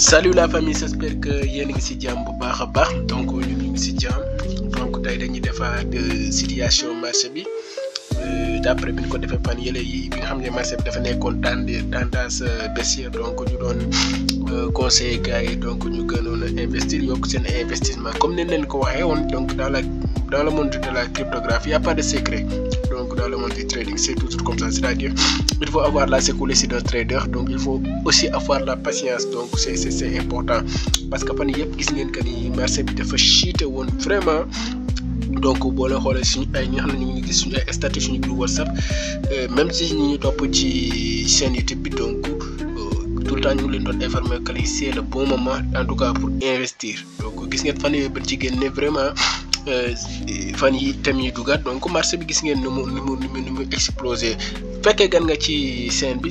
Salut la famille, j'espère que yéen a ngi ci jàmm bu baax a baax donc ñu ngi ci jàmm donc tey dañuy defaat situation marché bi d'après bi ñu ko defee fan yële yi bi nga xam ne marché bi dafa nekkoon tendance baissière donc ñu doon conseiller gars yi donc ñu gënoon a investir yokk seen investissement comme ni leen ko waxee woon donc dans le monde de la cryptographie, il n'y a pas de secret. Donc dans le monde du trading, c'est toujours comme ça. C'est-à-dire, il faut avoir la sécurité d'un trader. Donc il faut aussi avoir la patience. Donc c'est important. Parce que fan yëpp gis ngeen que ni marché bi dafa chuté woon vraiment. Donc boo leen xoolee suñu ay ñi nga xam ne ñu ngi gis suñu ay statut suñu groupe WhatsApp même si ñu topp ci chaîne YouTube bi donc tout le temps ñu ngi leen doon informer que c'est le bon moment en tout cas pour investir. Donc gis ngeen fan yii ba ci génne vraiment. Fan yi thème yi dugaat donc marché bi gis ngeen nu mu explosé fekkee gan nga ci scène bi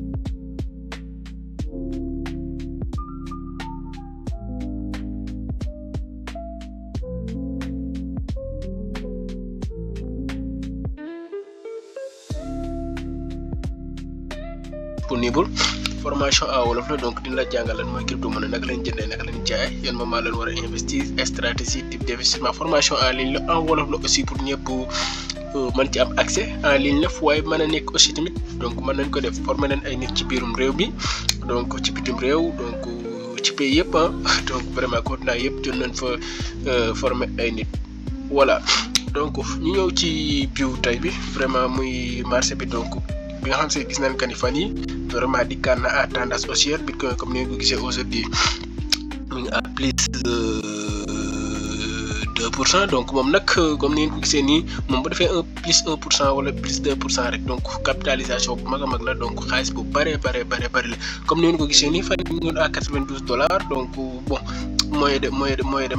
disponible formation à wolof la donc dina la jàngal lan mooy crypto monnaie naka lañ jëndee naka lañ jaay yan moment lañ war a investir stratégie type d'investissement formation en ligne la en wolof la aussi pour ñëpp mën ci am accès en ligne la fu waaye mën a nekk aussi tamit donc mën nañ ko def former leen ay nit ci biirum réew bi donc ci bitim réew donc ci pays yëpp donc vraiment continent yëpp jot nañ fa former ay nit voilà donc ñu ñëw ci biu tey bi vraiment muy marché bi donc bi nga xam se gis nañ que ni fan yi vraiment dikkaan na à tendance haussière Bitcoin comme ni nga ko gisee aujourd'hui mu ngi à plus de 2% donc moom nag comme ni ngeen ko gisee nii moom bu defee plus 1% wala plus 2% rek donc capitalisation bu mag a mag la donc xaalis bu bare la comme ni ngeen ko gisee nii fan yi ñu ngi à $92 donc bon moyen de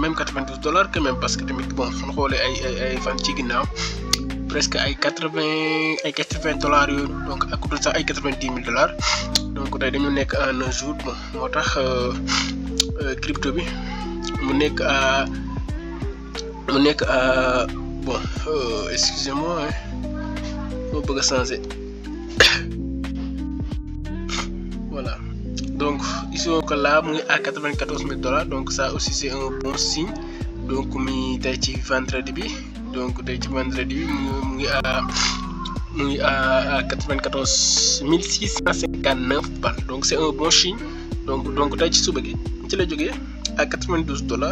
même $92 quand même parce que tamit bon suñu xoolee ay fan ci ginnaaw presque ay $80 yooyu donc ak tout ça ay $90,000 donc tey dañu nekk en un jour bon moo tax crypto bi mu nekk à bon excusez-moi moo bëgg a changer voilà donc ici que là mu ngi à $94,000 donc ça aussi c'est un bon signe donc mi tey ci vendredi bi donc tey ci vendredi bi mu ngi à 94 659 balles donc c'est un bon signe donc tey ci suba gi ci la jógee à $92 donc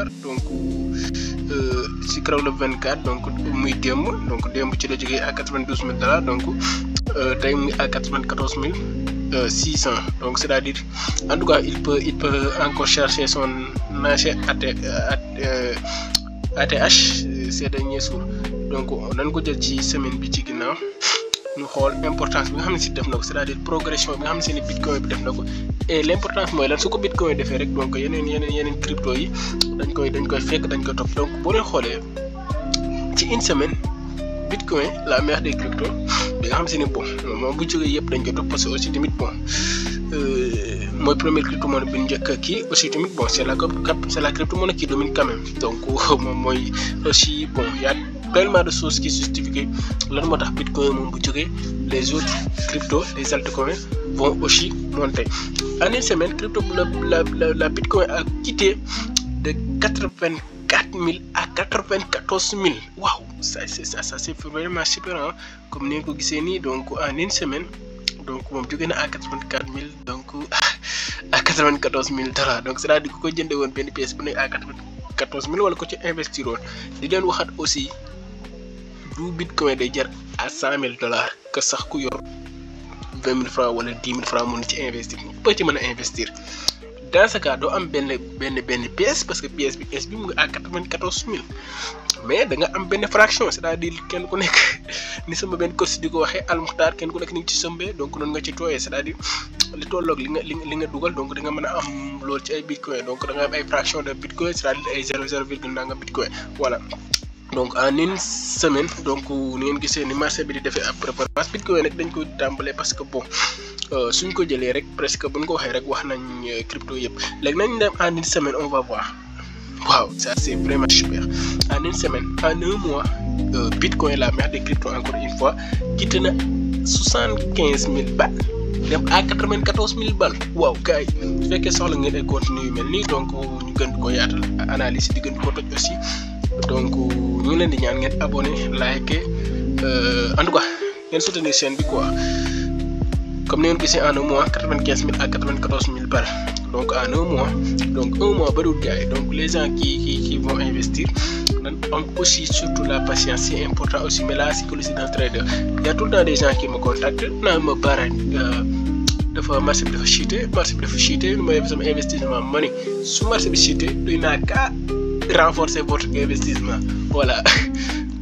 ci keroog le 24 donc muy démb donc démb ci la jógee à $92,000 donc tey mu ngi à 94,600 donc c'est-à-dire en tout cas il peut encore chercher son ancien ATH ces derniers jours donc nañ ko jël ci semaine bi ci ginnaaw ñu xool importance bi nga xam ne si def na ko c'est-à-dire progression bi nga xam ne si ni bitcoin bi def na ko et l'importance mooy lan su ko bitcoin defee rek donc yeneen crypto yi dañ koy fekk dañ koy topp donc boo leen xoolee ci une semaine bitcoin la mère des cryptos bi nga xam si ni bon moom bu jógee yëpp dañ koy topp parce que aussi tamit bon mooy première crypto-monnaie bi njëkk kii aussi tamit bon c'est la crypto-monnaie qui domine quand même donc moom mooy aussi bon y a tellement de choses qui justifient lan moo tax bitcoin moom bu jógee les autres cryptos les altcoins vont aussi monter en une semaine crypto la bitcoin a quitté de 84,000 à 94,000 waaw ça c'est vraiment super comme ni nga ko gisee nii donc en une semaine donc moom jógee na à 84,000 donc à $94,000 donc c'est-à-dire ku ko jëndee woon benn pièce bu ne à 94,000 wala ko ci investir woon di leen waxaat aussi du bitcoin day jar à $100,000 que sax ku yor 20,000 francs wala 10,000 francs mun ci investir ba ci mën a investir dans ce cas doo am benn pièce parce que pièce bi mu ngi à 94,000 mais da nga am benn fraction c'est-à-dire kenn ku nekk ni sama benn coach di ko waxee almuxtaar kenn ku nekk ni nga ci sëmbee donc noonu nga ci tooyee c'est-à-dire li tolloog li nga dugal donc da nga mën a am loolu ci ay bitcoin donc da nga am ay fraction de bitcoin c'est-à-dire ay 0,0 nanga bitcoin voilà donc en une semaine donc ni ngeen gisee ni marché bi di defee ab préparation bitcoin nag dañ ko tàmbalee parce que bon suñ ko jëlee rek presque buñ ko waxee rek wax nañ crypto yëpp léegi nañ dem en une semaine on va voir waaw ça c'est vraiment super en une semaine en un mois bitcoin la mère des cryptos encore une fois quitté na 75,000 balles dem à 94 000 balles waaw gars yi su fekkee soxla ngeen ay contenu yu mel nii donc ñu gën ko yaatal analyse di gën ko toj aussi donc ñu leen di ñaan ngeen abonné liker en tout cas ngeen soutenir chaîne bi quoi comme ni ngeen gisee en un mois 95 000 à 94 000 balles donc en un mois bariwul gars yi donc les gens qui vont investir am aussi surtout la patience c'est important aussi mais la psychologie d'un trader il y a tout le temps des gens qui me contactent naa ma bara marché bi dafa chuté nu ma def sama investissement ma ni su marché bi chuté duy naa ka renforcer votre investissement voilà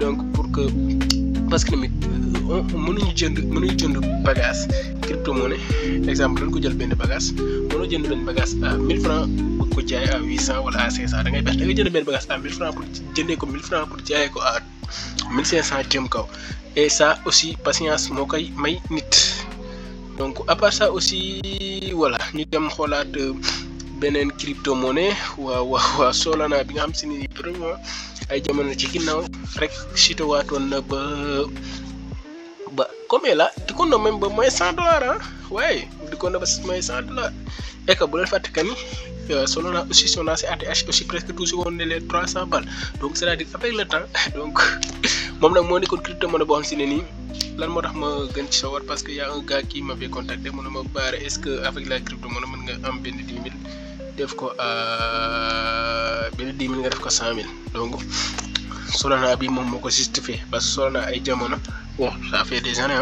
donc pour que parce que tamit mënuñu jënd bagage crypto monnaie exemple dañ ko jël benn bagage mënoo jënd benn bagage à 1000 francs bëgg ko jaay à 800 wala à 500 da ngay bett da ngay jënd benn bagage à 1000 francs pour jëndee ko 1000 francs pour jaayee ko à 1500 jëm kaw et ça aussi patience moo koy may nit donc à part ça aussi voilà ñu dem xoolaat beneen crypto monnaie waa Solana bi nga xam si ni vraiment ay jamono ci ginnaaw rek chuté waatoon na ba comme là dikkoon na même ba moins $100 ah waaye dikkoon na ba moins $100 et que bu leen fàtte que ni Solana aussi son ancien ATH aussi presque touché woon ne les 300 balles donc c'est-à-dire avec le temps donc moom nag moo nekkoon crypto monnaie boo xam si ne nii lan moo tax ma gën ci sawar parce que y a un gars qui m'avait contacté mu ne ma baare est-ce que avec la crypto monnaie mën nga am benn 10 000 def ko benn 10 000 nga def ko 100 000 donc Solana bi moom moo ko justifié parce que Solana ay jamono bon ça fait des années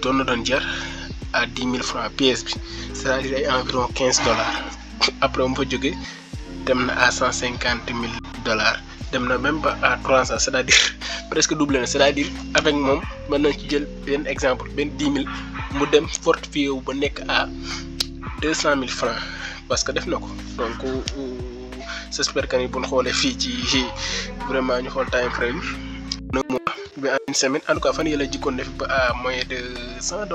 doon na doon jar à 10 000 francs pièce bi c'est-à-dire ay environ $15 après mu fa jógee dem na à $150 000 dem na même pas à 300 c'est-à-dire presque doublé na c'est-à-dire avec moom mën nañ ci jël benn exemple benn 10 000 mu dem fortifié wu ba nekk à 200 000 francs parce que def na ko donc j'espère que ni bu ñu xoolee fii ci vraiment ñu xool time frame bi en une semaine en tout cas fan yii la jikkoon def ba à moins de $100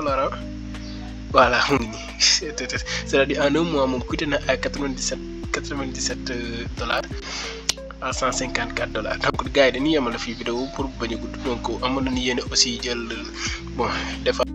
voilà mu ngi nii c'est-à-dire en un mois moom coûté na à $97 à $154 donc gars yi dañuy yemal fii vidéo pour bañ a gudd donc amoon nañu yéene aussi jël bon defar